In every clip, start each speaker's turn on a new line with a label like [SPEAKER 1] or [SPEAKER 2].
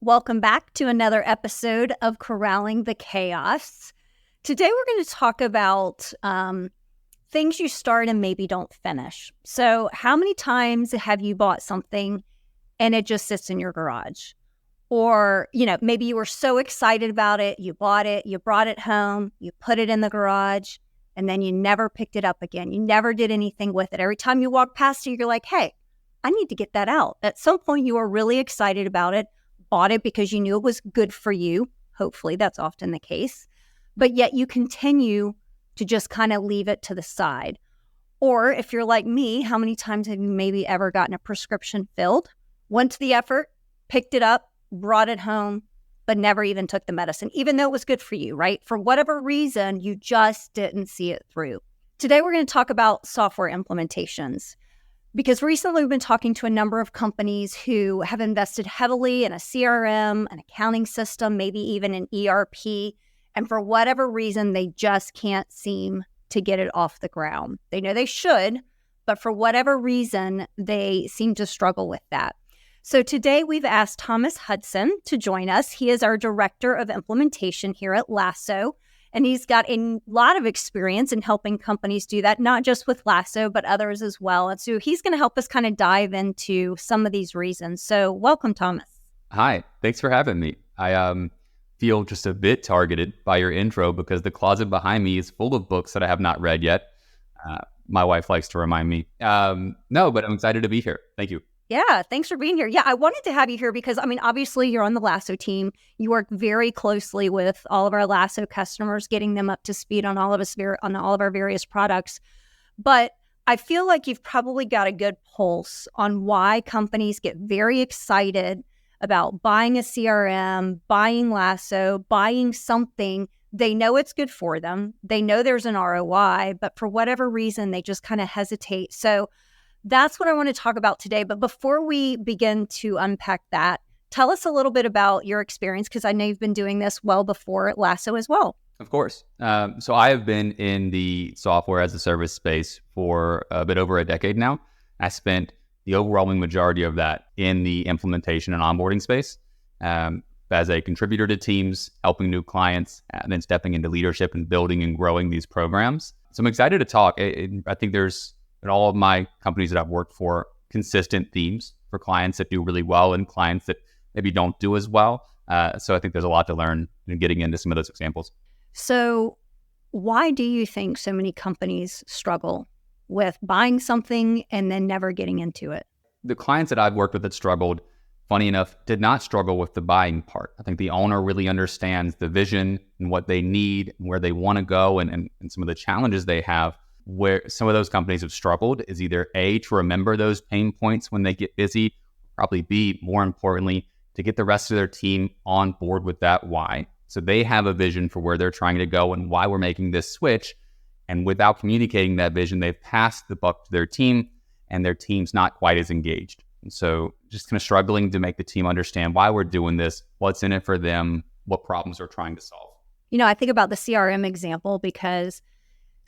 [SPEAKER 1] Welcome back to another episode of Corralling the Chaos. Today we're going to talk about things you start and maybe don't finish. So how many times have you bought something and it just sits in your garage? Or, maybe you were so excited about it, you bought it, you brought it home, you put it in the garage, and then you never picked it up again. You never did anything with it. Every time you walk past it, you're like, hey, I need to get that out. At some point, you were really excited about it, bought it because you knew it was good for you. Hopefully, that's often the case. But yet you continue to just kind of leave it to the side. Or if you're like me, how many times have you maybe ever gotten a prescription filled, went to the effort, picked it up, brought it home, but never even took the medicine, even though it was good for you, right? For whatever reason, you just didn't see it through. Today, we're going to talk about software implementations because recently we've been talking to a number of companies who have invested heavily in a CRM, an accounting system, maybe even an ERP. And for whatever reason, they just can't seem to get it off the ground. They know they should, but for whatever reason, they seem to struggle with that. So today we've asked Thomas Hudson to join us. He is our Director of Implementation here at LASSO, and he's got a lot of experience in helping companies do that, not just with LASSO, but others as well. And so he's going to help us kind of dive into some of these reasons. So welcome, Thomas.
[SPEAKER 2] Hi, thanks for having me. I feel just a bit targeted by your intro because the closet behind me is full of books that I have not read yet. My wife likes to remind me. No, but I'm excited to be here. Thank you.
[SPEAKER 1] Yeah, thanks for being here. Yeah, I wanted to have you here because, obviously you're on the LASSO team. You work very closely with all of our LASSO customers, getting them up to speed on all of our various products. But I feel like you've probably got a good pulse on why companies get very excited about buying a CRM, buying LASSO, buying something. They know it's good for them. They know there's an ROI, but for whatever reason, they just kind of hesitate. So that's what I want to talk about today. But before we begin to unpack that, tell us a little bit about your experience, because I know you've been doing this well before LASSO as well.
[SPEAKER 2] Of course. So I have been in the software as a service space for a bit over a decade now. I spent the overwhelming majority of that in the implementation and onboarding space as a contributor to teams, helping new clients, and then stepping into leadership and building and growing these programs. So I'm excited to talk. I think there's, in all of my companies that I've worked for, consistent themes for clients that do really well and clients that maybe don't do as well. So I think there's a lot to learn in getting into some of those examples.
[SPEAKER 1] So why do you think so many companies struggle with buying something and then never getting into it?
[SPEAKER 2] The clients that I've worked with that struggled, funny enough, did not struggle with the buying part. I think the owner really understands the vision and what they need and where they want to go and some of the challenges they have. Where some of those companies have struggled is either A, to remember those pain points when they get busy, probably B, more importantly, to get the rest of their team on board with that why. So they have a vision for where they're trying to go and why we're making this switch. And without communicating that vision, they've passed the buck to their team and their team's not quite as engaged. And so just kind of struggling to make the team understand why we're doing this, what's in it for them, what problems we're trying to solve.
[SPEAKER 1] I think about the CRM example because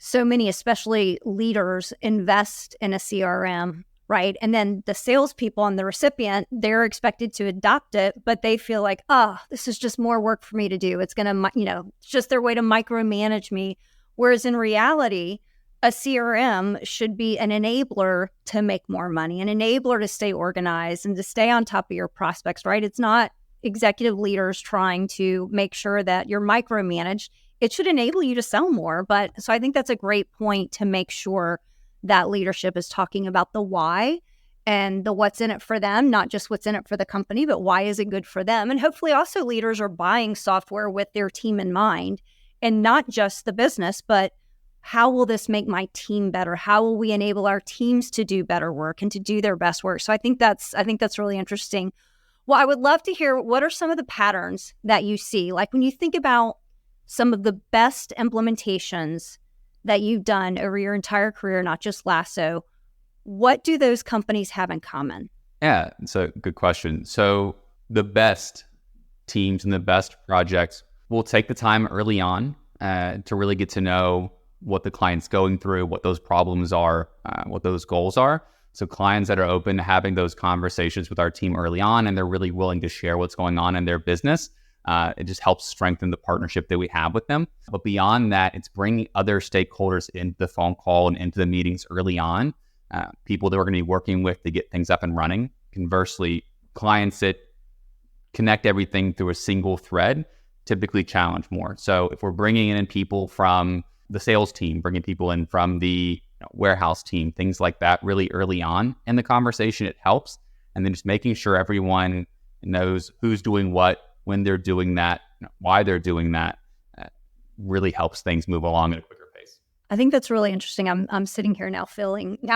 [SPEAKER 1] so many, especially leaders, invest in a CRM, right? And then the salespeople and the recipient, they're expected to adopt it, but they feel like, this is just more work for me to do. It's going to, it's just their way to micromanage me. Whereas in reality, a CRM should be an enabler to make more money, an enabler to stay organized and to stay on top of your prospects, right? It's not executive leaders trying to make sure that you're micromanaged. It should enable you to sell more. But so I think that's a great point to make sure that leadership is talking about the why and the what's in it for them, not just what's in it for the company, but why is it good for them? And hopefully also leaders are buying software with their team in mind and not just the business, but how will this make my team better? How will we enable our teams to do better work and to do their best work? So I think that's really interesting. Well, I would love to hear, what are some of the patterns that you see? Like when you think about some of the best implementations that you've done over your entire career, not just LASSO, what do those companies have in common?
[SPEAKER 2] Yeah, it's a good question. So the best teams and the best projects will take the time early on to really get to know what the client's going through, what those problems are, what those goals are. So clients that are open to having those conversations with our team early on, and they're really willing to share what's going on in their business, it just helps strengthen the partnership that we have with them. But beyond that, it's bringing other stakeholders into the phone call and into the meetings early on, people that we're going to be working with to get things up and running. Conversely, clients that connect everything through a single thread typically challenge more. So if we're bringing in people from the sales team, bringing people in from the warehouse team, things like that really early on in the conversation, it helps. And then just making sure everyone knows who's doing what, when they're doing that, why they're doing that, really helps things move along at a quicker pace.
[SPEAKER 1] I think that's really interesting. I'm sitting here now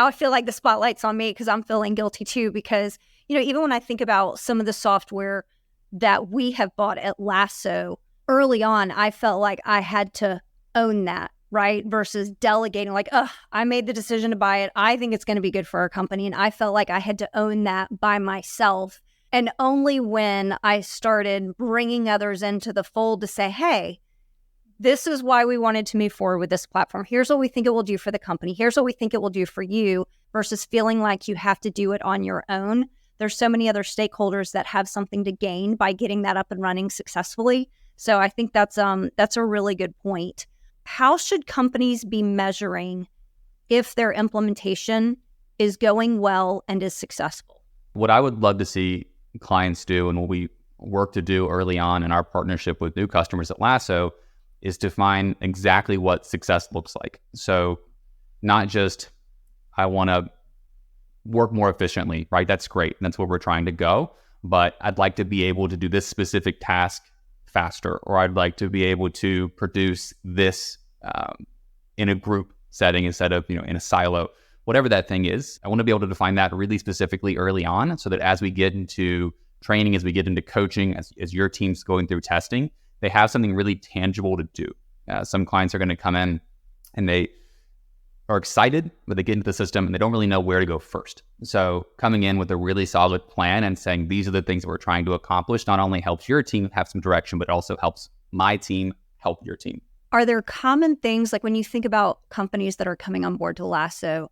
[SPEAKER 1] I feel like the spotlight's on me because I'm feeling guilty too, because, even when I think about some of the software that we have bought at LASSO early on, I felt like I had to own that, right? Versus delegating, like, I made the decision to buy it. I think it's going to be good for our company. And I felt like I had to own that by myself. And only when I started bringing others into the fold to say, hey, this is why we wanted to move forward with this platform. Here's what we think it will do for the company. Here's what we think it will do for you, versus feeling like you have to do it on your own. There's so many other stakeholders that have something to gain by getting that up and running successfully. So I think that's a really good point. How should companies be measuring if their implementation is going well and is successful?
[SPEAKER 2] What I would love to see clients do, and what we work to do early on in our partnership with new customers at LASSO, is define exactly what success looks like. So not just, I want to work more efficiently, right? That's great. That's where we're trying to go. But I'd like to be able to do this specific task faster, or I'd like to be able to produce this in a group setting instead of, in a silo. Whatever that thing is, I want to be able to define that really specifically early on, so that as we get into training, as we get into coaching, as your team's going through testing, they have something really tangible to do. Some clients are going to come in and they are excited, but they get into the system and they don't really know where to go first. So coming in with a really solid plan and saying, these are the things that we're trying to accomplish, not only helps your team have some direction, but also helps my team help your team.
[SPEAKER 1] Are there common things, like when you think about companies that are coming on board to LASSO,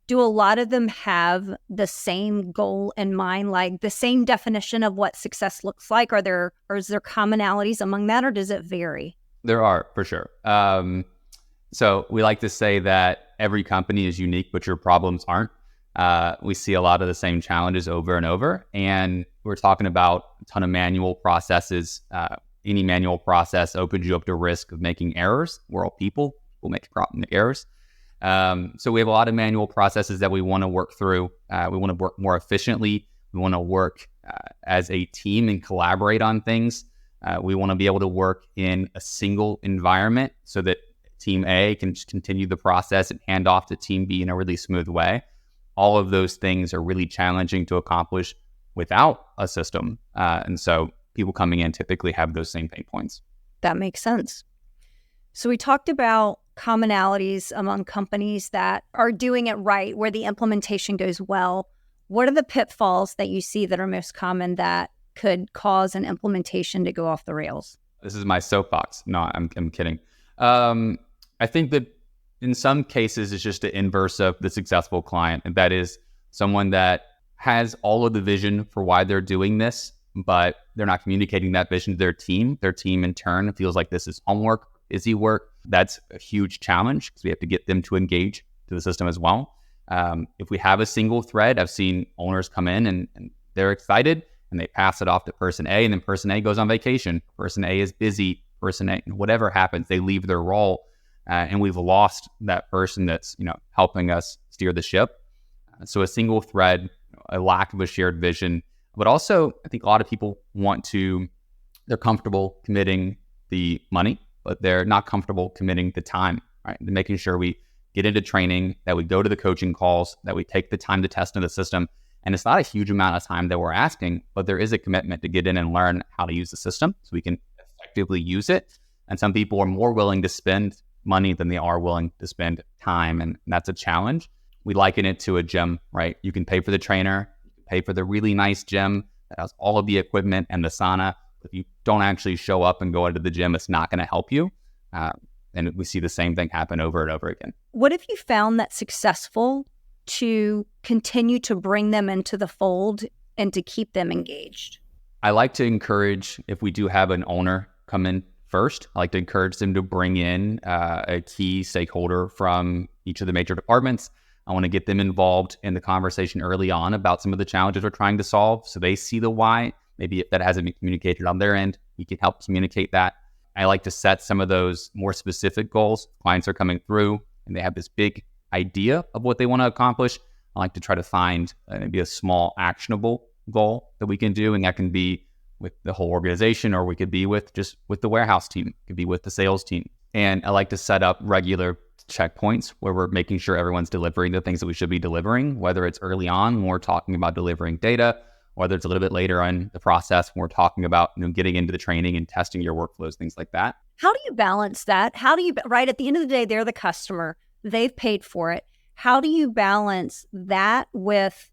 [SPEAKER 1] do a lot of them have the same goal in mind, like the same definition of what success looks like? Or is there commonalities among that, or does it vary?
[SPEAKER 2] There are, for sure. So we like to say that every company is unique, but your problems aren't. We see a lot of the same challenges over and over. And we're talking about a ton of manual processes. Any manual process opens you up to risk of making errors. We're all people. We'll make errors. So we have a lot of manual processes that we want to work through. We want to work more efficiently. We want to work as a team and collaborate on things. We want to be able to work in a single environment so that Team A can just continue the process and hand off to Team B in a really smooth way. All of those things are really challenging to accomplish without a system. And so people coming in typically have those same pain points.
[SPEAKER 1] That makes sense. So we talked about commonalities among companies that are doing it right, where the implementation goes well. What are the pitfalls that you see that are most common that could cause an implementation to go off the rails?
[SPEAKER 2] This is my soapbox. No, I'm kidding. I think that in some cases, it's just the inverse of the successful client. And that is someone that has all of the vision for why they're doing this, but they're not communicating that vision to their team. Their team in turn feels like this is homework, busy work. That's a huge challenge because we have to get them to engage to the system as well. If we have a single thread, I've seen owners come in and they're excited and they pass it off to person A, and then person A goes on vacation. Person A is busy. Person A, whatever happens, they leave their role, and we've lost that person that's helping us steer the ship. So a single thread, a lack of a shared vision, but also I think a lot of people they're comfortable committing the money, but they're not comfortable committing the time, right? And making sure we get into training, that we go to the coaching calls, that we take the time to test in the system. And it's not a huge amount of time that we're asking, but there is a commitment to get in and learn how to use the system so we can effectively use it. And some people are more willing to spend money than they are willing to spend time. And that's a challenge. We liken it to a gym, right? You can pay for the trainer, you can pay for the really nice gym that has all of the equipment and the sauna. If you don't actually show up and go into the gym, it's not going to help you. And we see the same thing happen over and over again.
[SPEAKER 1] What have you found that's successful to continue to bring them into the fold and to keep them engaged?
[SPEAKER 2] I like to encourage, if we do have an owner come in first, I like to encourage them to bring in a key stakeholder from each of the major departments. I want to get them involved in the conversation early on about some of the challenges we're trying to solve, so they see the why. Maybe if that hasn't been communicated on their end, we can help communicate that. I like to set some of those more specific goals. Clients are coming through and they have this big idea of what they want to accomplish. I like to try to find maybe a small actionable goal that we can do, and that can be with the whole organization, or we could be with the warehouse team, it could be with the sales team. And I like to set up regular checkpoints where we're making sure everyone's delivering the things that we should be delivering, whether it's early on when we're talking about delivering data, whether it's a little bit later on the process when we're talking about getting into the training and testing your workflows, things like that.
[SPEAKER 1] How do you balance that? How do you, right, at the end of the day, they're the customer, they've paid for it. How do you balance that with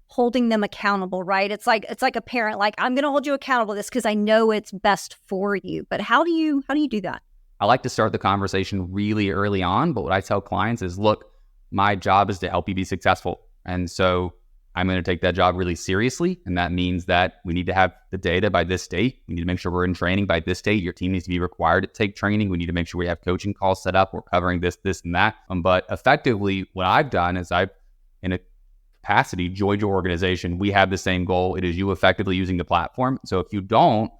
[SPEAKER 1] holding them accountable, right? It's like a parent, like, I'm going to hold you accountable to this because I know it's best for you. But how do you do that?
[SPEAKER 2] I like to start the conversation really early on, but what I tell clients is, look, my job is to help you be successful. And so I'm going to take that job really seriously. And that means that we need to have the data by this date. We need to make sure we're in training by this date. Your team needs to be required to take training. We need to make sure we have coaching calls set up. We're covering this, and that. But effectively, what I've done is I've, in a capacity, joined your organization. We have the same goal. It is you effectively using the platform. So if you don't,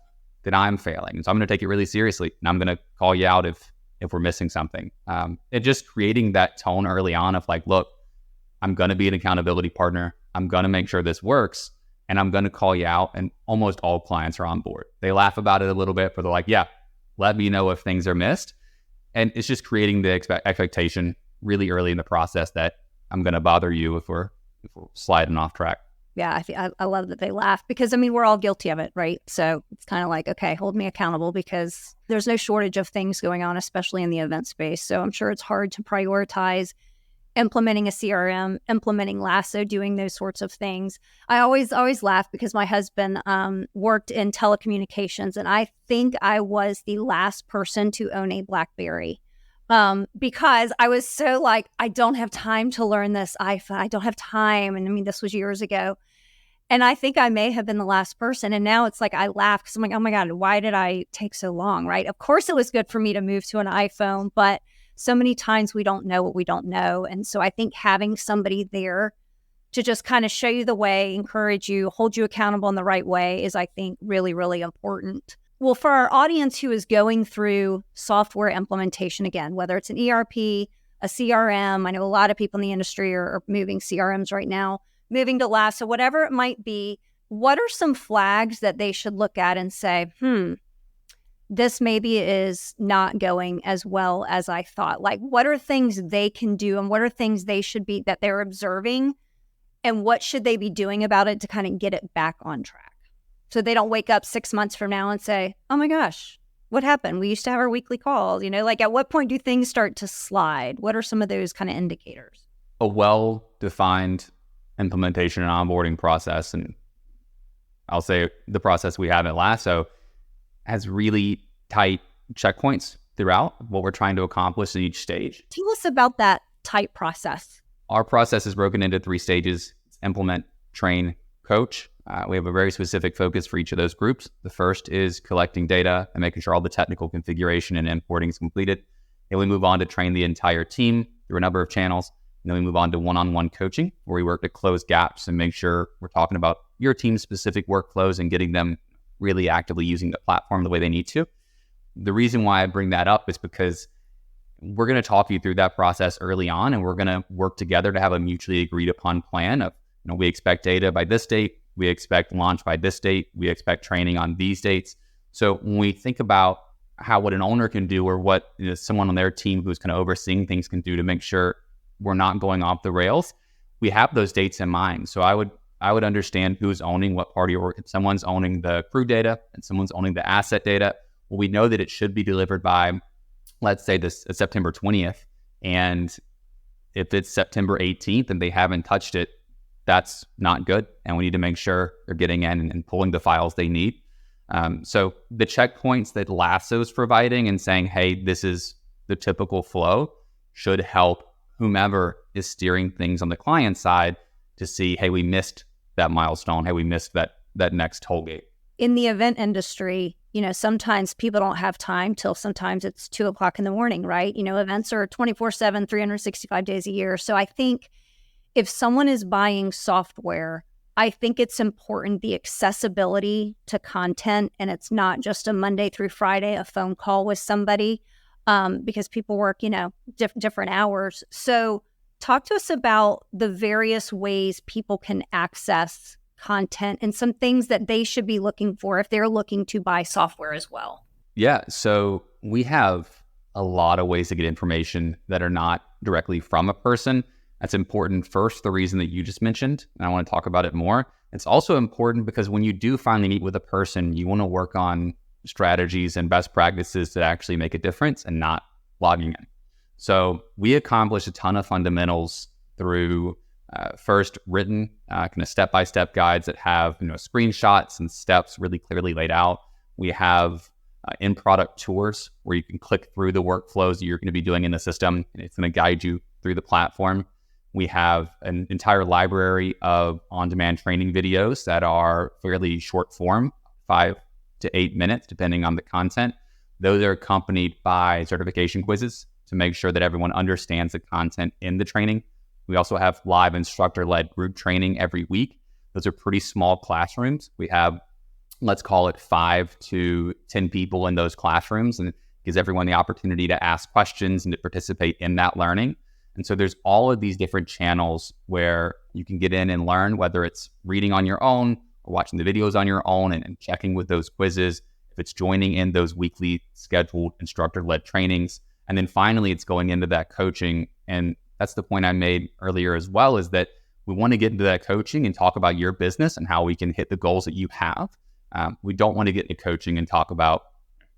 [SPEAKER 2] then I'm failing. And so I'm going to take it really seriously. And I'm going to call you out if we're missing something. And just creating that tone early on of like, look, I'm going to be an accountability partner. I'm going to make sure this works, and I'm going to call you out. And almost all clients are on board. They laugh about it a little bit, but they're like, yeah, let me know if things are missed. And it's just creating the expectation really early in the process that I'm going to bother you if we're sliding off track.
[SPEAKER 1] Yeah, I love that they laugh because, I mean, we're all guilty of it, right? So it's kind of like, okay, hold me accountable, because there's no shortage of things going on, especially in the event space. So I'm sure it's hard to prioritize implementing a CRM, implementing LASSO, doing those sorts of things. I always laugh because my husband worked in telecommunications, and I think I was the last person to own a BlackBerry because I was so like, I don't have time to learn this iPhone. I don't have time. And I mean, this was years ago. And I think I may have been the last person. And now it's like, I laugh because I'm like, oh my God, why did I take so long, right? Of course it was good for me to move to an iPhone, but so many times we don't know what we don't know. And so I think having somebody there to just kind of show you the way, encourage you, hold you accountable in the right way is, I think, really, really important. Well, for our audience who is going through software implementation, again, whether it's an ERP, a CRM, I know a lot of people in the industry are moving CRMs right now, moving to LASSO, whatever it might be, what are some flags that they should look at and say, this maybe is not going as well as I thought? Like, what are things they can do, and what are things they should be, that they're observing, and what should they be doing about it to kind of get it back on track? So they don't wake up 6 months from now and say, oh my gosh, what happened? We used to have our weekly calls, like at what point do things start to slide? What are some of those kind of indicators?
[SPEAKER 2] A well-defined implementation and onboarding process, and I'll say the process we have at LASSO, has really tight checkpoints throughout what we're trying to accomplish in each stage.
[SPEAKER 1] Tell us about that tight process.
[SPEAKER 2] Our process is broken into 3 stages: implement, train, coach. We have a very specific focus for each of those groups. The first is collecting data and making sure all the technical configuration and importing is completed. Then we move on to train the entire team through a number of channels. And then we move on to one-on-one coaching, where we work to close gaps and make sure we're talking about your team's specific workflows and getting them really actively using the platform the way they need to. The reason why I bring that up is because we're going to talk you through that process early on, and we're going to work together to have a mutually agreed upon plan of, we expect data by this date, we expect launch by this date, we expect training on these dates. So when we think about what an owner can do, or what someone on their team who's kind of overseeing things can do to make sure we're not going off the rails, we have those dates in mind. So I would understand who's owning what part of your work. If someone's owning the crew data and someone's owning the asset data, well, we know that it should be delivered by, let's say, this September 20th. And if it's September 18th and they haven't touched it, that's not good. And we need to make sure they're getting in and pulling the files they need. So the checkpoints that LASSO is providing and saying, hey, this is the typical flow, should help whomever is steering things on the client side to see, hey, we missed that milestone. Hey, we missed that next toll gate.
[SPEAKER 1] In the event industry, sometimes people don't have time till sometimes it's 2:00 in the morning, right? Events are 24/7, 365 days a year. So I think if someone is buying software, I think it's important the accessibility to content, and it's not just a Monday through Friday, a phone call with somebody, because people work, different hours. So talk to us about the various ways people can access content and some things that they should be looking for if they're looking to buy software as well.
[SPEAKER 2] Yeah, so we have a lot of ways to get information that are not directly from a person. That's important. First, the reason that you just mentioned, and I want to talk about it more. It's also important because when you do finally meet with a person, you want to work on strategies and best practices that actually make a difference and not logging in. So we accomplish a ton of fundamentals through first written kind of step-by-step guides that have screenshots and steps really clearly laid out. We have in-product tours where you can click through the workflows that you're going to be doing in the system, and it's going to guide you through the platform. We have an entire library of on-demand training videos that are fairly short form, 5 to 8 minutes, depending on the content. Those are accompanied by certification quizzes to make sure that everyone understands the content in the training. We also have live instructor-led group training every week. Those are pretty small classrooms. We have, let's call it 5 to 10 people in those classrooms, and it gives everyone the opportunity to ask questions and to participate in that learning. And so there's all of these different channels where you can get in and learn, whether it's reading on your own or watching the videos on your own and checking with those quizzes, if it's joining in those weekly scheduled instructor-led trainings. And then finally, it's going into that coaching. And that's the point I made earlier as well, is that we want to get into that coaching and talk about your business and how we can hit the goals that you have. We don't want to get into coaching and talk about,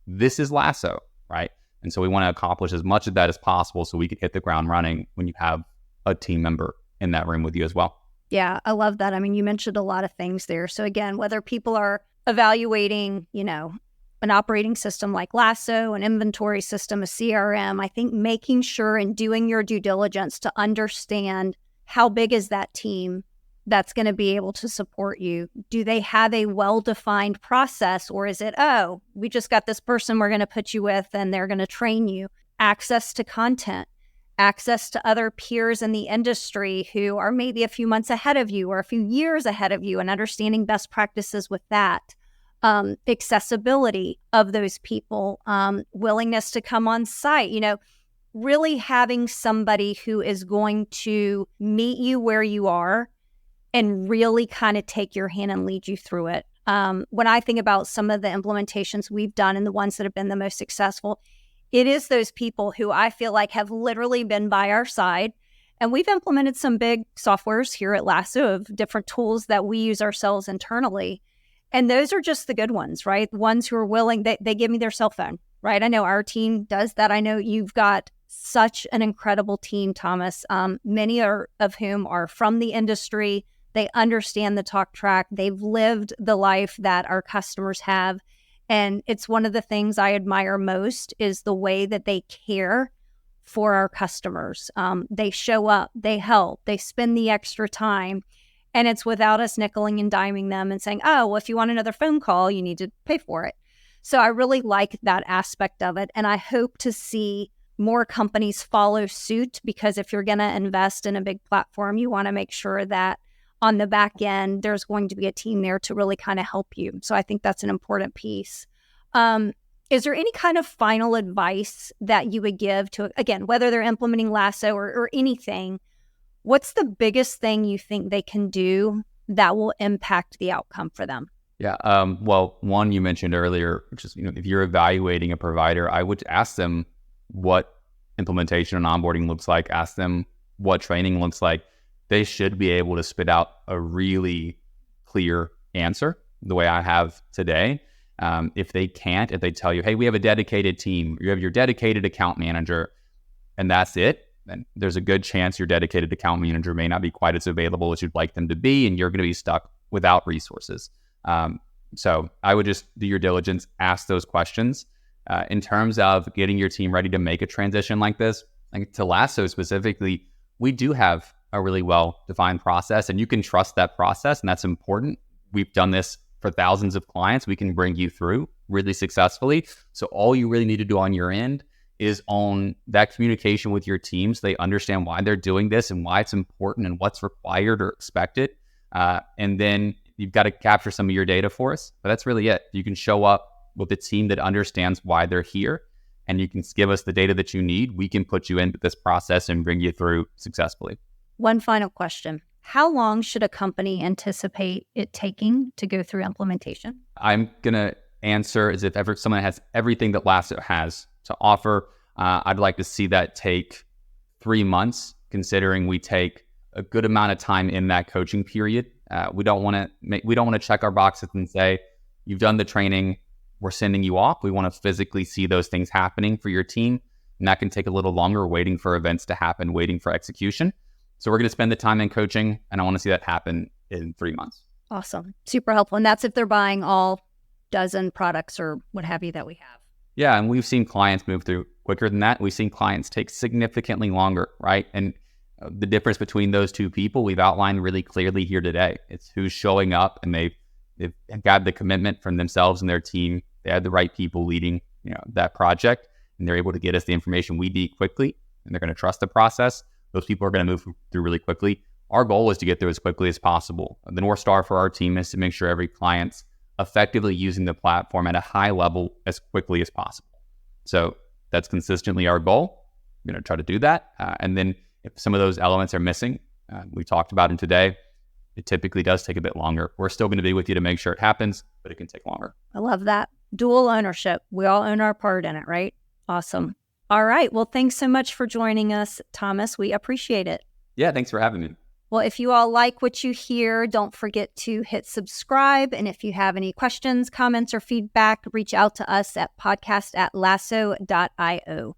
[SPEAKER 2] this is LASSO, right? And so we want to accomplish as much of that as possible so we can hit the ground running when you have a team member in that room with you as well.
[SPEAKER 1] Yeah, I love that. I mean, you mentioned a lot of things there. So again, whether people are evaluating, an operating system like LASSO, an inventory system, a CRM, I think making sure and doing your due diligence to understand how big is that team that's going to be able to support you. Do they have a well-defined process, or is it, oh, we just got this person we're going to put you with and they're going to train you? Access to content, access to other peers in the industry who are maybe a few months ahead of you or a few years ahead of you, and understanding best practices with that. Accessibility of those people, willingness to come on site, really having somebody who is going to meet you where you are and really kind of take your hand and lead you through it. When I think about some of the implementations we've done and the ones that have been the most successful, it is those people who I feel like have literally been by our side. And we've implemented some big softwares here at LASSO of different tools that we use ourselves internally. And those are just the good ones, right? The ones who are willing, they give me their cell phone, right? I know our team does that. I know you've got such an incredible team, Thomas, many of whom are from the industry. They understand the talk track. They've lived the life that our customers have. And it's one of the things I admire most is the way that they care for our customers. They show up, they help, they spend the extra time. And it's without us nickeling and diming them and saying, oh, well, if you want another phone call, you need to pay for it. So I really like that aspect of it. And I hope to see more companies follow suit, because if you're going to invest in a big platform, you want to make sure that on the back end, there's going to be a team there to really kind of help you. So I think that's an important piece. Is there any kind of final advice that you would give to, again, whether they're implementing LASSO or anything? What's the biggest thing you think they can do that will impact the outcome for them?
[SPEAKER 2] Yeah. Well, one you mentioned earlier, which is, if you're evaluating a provider, I would ask them what implementation and onboarding looks like. Ask them what training looks like. They should be able to spit out a really clear answer the way I have today. If they can't, if they tell you, hey, we have a dedicated team, you have your dedicated account manager, and that's it, then there's a good chance your dedicated account manager may not be quite as available as you'd like them to be, and you're going to be stuck without resources. So I would just do your diligence, ask those questions. In terms of getting your team ready to make a transition like this, And to LASSO specifically, we do have a really well-defined process, and you can trust that process, and that's important. We've done this for thousands of clients. We can bring you through really successfully. So all you really need to do on your end is on that communication with your teams. They understand why they're doing this and why it's important and what's required or expected. And then you've got to capture some of your data for us. But that's really it. You can show up with a team that understands why they're here, and you can give us the data that you need. We can put you into this process and bring you through successfully.
[SPEAKER 1] One final question. How long should a company anticipate it taking to go through implementation?
[SPEAKER 2] I'm going to answer as if someone has everything that LASSO has to offer. I'd like to see that take 3 months, considering we take a good amount of time in that coaching period. We don't want to check our boxes and say, you've done the training, we're sending you off. We want to physically see those things happening for your team. And that can take a little longer, waiting for events to happen, waiting for execution. So we're going to spend the time in coaching, and I want to see that happen in 3 months.
[SPEAKER 1] Awesome. Super helpful. And that's if they're buying all dozen products or what have you that we have.
[SPEAKER 2] Yeah. And we've seen clients move through quicker than that. We've seen clients take significantly longer, right? And the difference between those two people, we've outlined really clearly here today. It's who's showing up, and they've got the commitment from themselves and their team. They had the right people leading, that project, and they're able to get us the information we need quickly, and they're going to trust the process. Those people are going to move through really quickly. Our goal is to get through as quickly as possible. The North Star for our team is to make sure every client's effectively using the platform at a high level as quickly as possible. So that's consistently our goal. We're going to try to do that. And then if some of those elements are missing, we talked about them today, it typically does take a bit longer. We're still going to be with you to make sure it happens, but it can take longer.
[SPEAKER 1] I love that. Dual ownership. We all own our part in it, right? Awesome. All right. Well, thanks so much for joining us, Thomas. We appreciate it.
[SPEAKER 2] Yeah, thanks for having me.
[SPEAKER 1] Well, if you all like what you hear, don't forget to hit subscribe. And if you have any questions, comments, or feedback, reach out to us at podcast@lasso.io.